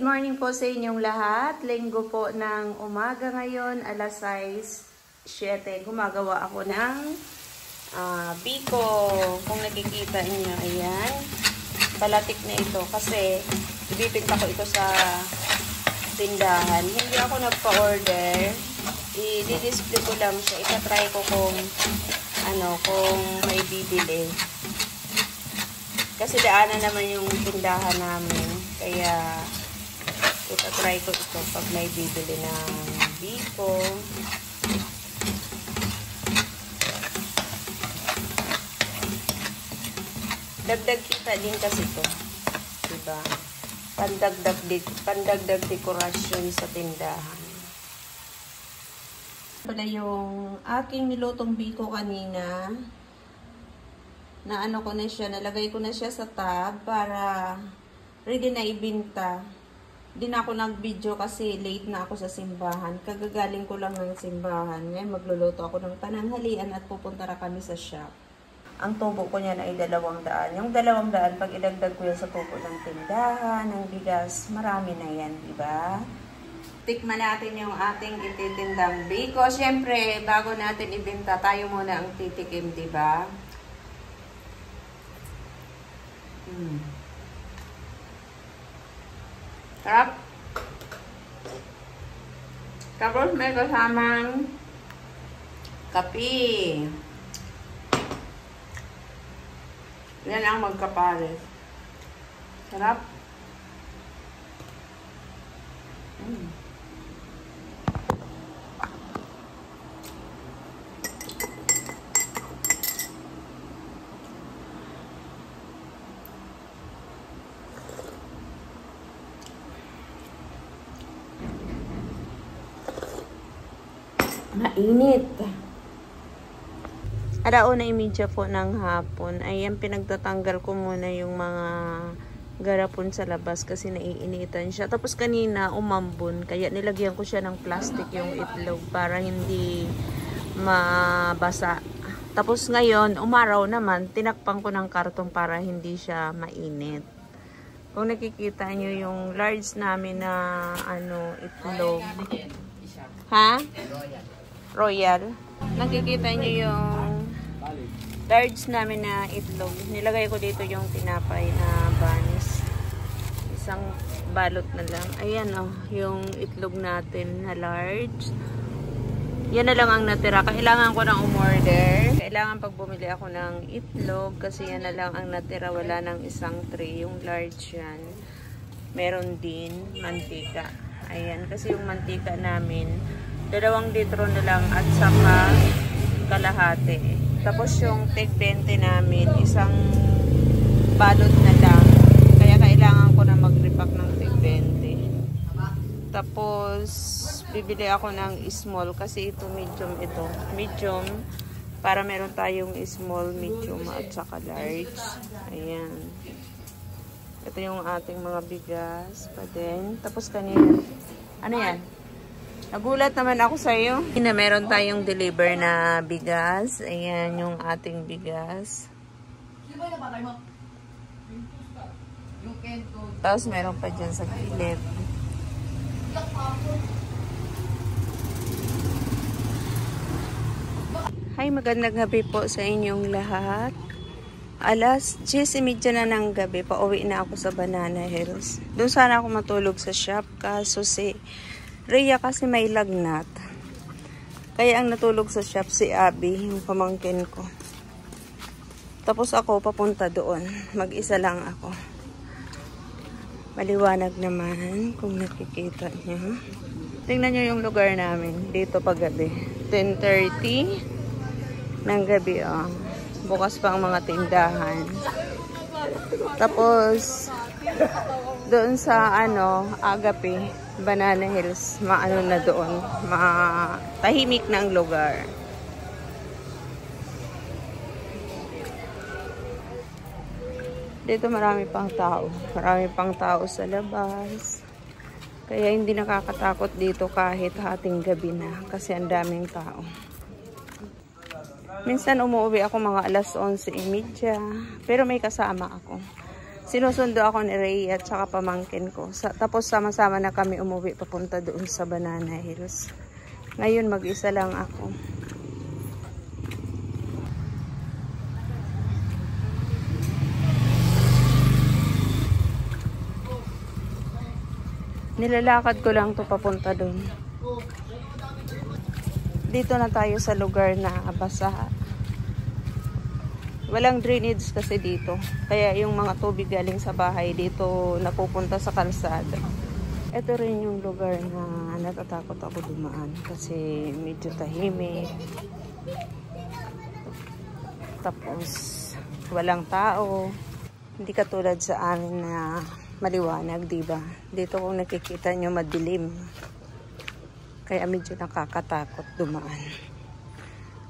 Good morning po sa inyong lahat. Linggo po ng umaga ngayon, alas 6:07. Gumagawa ako ng biko. Kung nakikita niyo, ayan. Balatik na ito kasi ibibinta ko ito sa tindahan. Hindi ako nagpa-order. I-display ko lang siya. Ika-try ko kung may bibili. Kasi daanan naman yung tindahan namin. Kaya ita-try ko ito pag may bibili ng biko. Dagdag kita din kasi ito. Diba? Pandagdag dekorasyon sa tindahan. Pala yung aking nilutong biko kanina. Naano ko na siya, nalagay ko na siya sa tab para ready na ibinta. Di na ako nag-video kasi late na ako sa simbahan. Kagagaling ko lang ng simbahan. Ngayon magluluto ako ng pananghalian at pupunta na kami sa shop. Ang tubo ko niyan ay 200. Yung 200, pag idagdag ko yan sa tubo ng tindahan, ng bigas, marami na yan, diba? Tikman natin yung ating ititindang biko. Siyempre, bago natin ibenta, tayo muna ang titikim, diba? Sarap. Tapos may kasamang kape. Yan ang magkapares. Sarap. Mainit. Alauna imidya po ng hapon. Ayan, pinagtatanggal ko muna yung mga garapon sa labas kasi naiinitan siya. Tapos kanina umambon, kaya nilagyan ko siya ng plastic yung itlog para hindi mabasa. Tapos ngayon, umaraw naman, tinakpan ko ng karton para hindi siya mainit. Kung nakikita nyo yung large namin na itlog. Ha? Royal. Nakikita nyo yung large namin na itlog. Nilagay ko dito yung tinapay na buns. Isang balot na lang. Ayan yung itlog natin na large. Yan na lang ang natira. Kailangan ko nang umorder. Kailangan pag bumili ako ng itlog kasi yan na lang ang natira. Wala nang isang tray. Yung large yan. Meron din mantika. Ayan. Kasi yung mantika namin 2 litro na lang at saka kalahati. Tapos yung tig 20 namin, isang balot na lang. Kaya kailangan ko na mag-repack ng tig 20. Tapos, bibili ako ng small kasi ito medium ito. Medium, para meron tayong small, medium at saka large. Ayan. Ito yung ating mga bigas pa din. Tapos kanina, ano yan? Nagulat naman ako sa iyo. Meron tayong deliver na bigas. Ayan yung ating bigas. Tapos meron pa dyan sa gilid. Hi, magandang gabi po sa inyong lahat. Alas 10:30 na ng gabi. Pauwi na ako sa Banana Hills. Doon sana ako matulog sa shop. Kaso si Rhea kasi may lagnat. Kaya ang natulog sa shop si Abby, yung pamangkin ko. Tapos ako papunta doon. Mag-isa lang ako. Maliwanag naman kung nakikita niyo. Tingnan niyo yung lugar namin dito paggabi. 10:30 ng gabi. Bukas pa ang mga tindahan. Tapos doon sa Agape, Banana Hills, na doon, tahimik na ang lugar. Dito marami pang tao sa labas. Kaya hindi nakakatakot dito kahit hating gabi na kasi ang daming tao. Minsan umuwi ako mga alas 11:30, pero may kasama ako. Sinusundo ako ni Rhea at saka pamangkin ko. Tapos sama-sama na kami umuwi papunta doon sa Banana Hills. Ngayon mag-isa lang ako. Nilalakad ko lang to papunta doon. Dito na tayo sa lugar na basa. Walang drainage kasi dito. Kaya yung mga tubig galing sa bahay dito napupunta sa kalsada. Ito rin yung lugar na natatakot ako dumaan kasi medyo tahimik. Tapos walang tao. Hindi katulad sa amin na maliwanag, diba? Dito kung nakikita nyo madilim. Kaya medyo nakakatakot dumaan.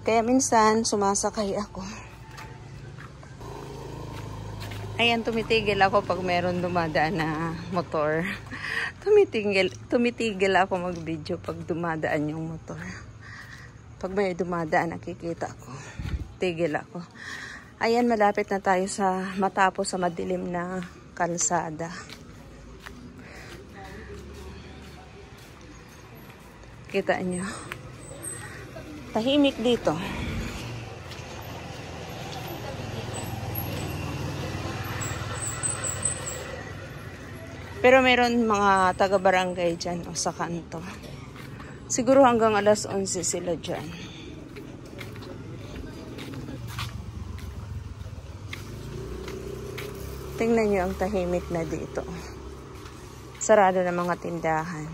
Kaya minsan sumasakay ako. Ayan, tumitigil ako pag meron dumadaan na motor. Tumitigil ako mag-video pag dumadaan yung motor. Pag may dumadaan, nakikita ko. Tigil ako. Ayan, malapit na tayo sa matapos sa madilim na kalsada. Kita nyo. Tahimik dito. Pero meron mga taga-barangay dyan o sa kanto. Siguro hanggang alas 11 sila dyan. Tingnan nyo ang tahimik na dito. Sarado na mga tindahan.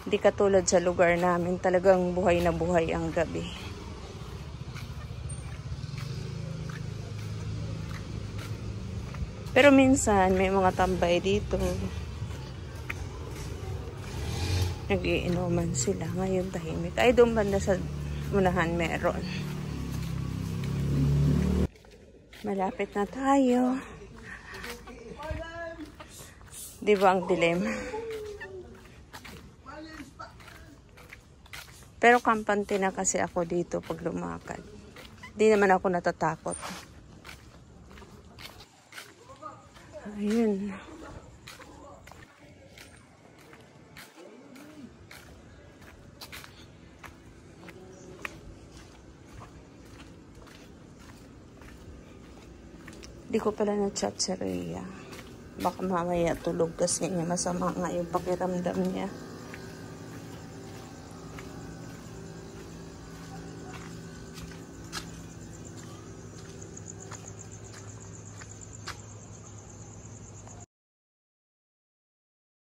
Hindi katulad sa lugar namin, talagang buhay na buhay ang gabi. Pero minsan, may mga tambay dito. Nag-iinuman sila. Ngayon tahimik. Ay, doon banda sa unahan meron. Malapit na tayo. Di ba ang dilim? Pero kampante na kasi ako dito pag lumakad. Di naman ako natatakot. Ayun. Di ko pala na-chat si Rhea. Baka mamaya tulog kasi niya masama nga yung pakiramdam niya.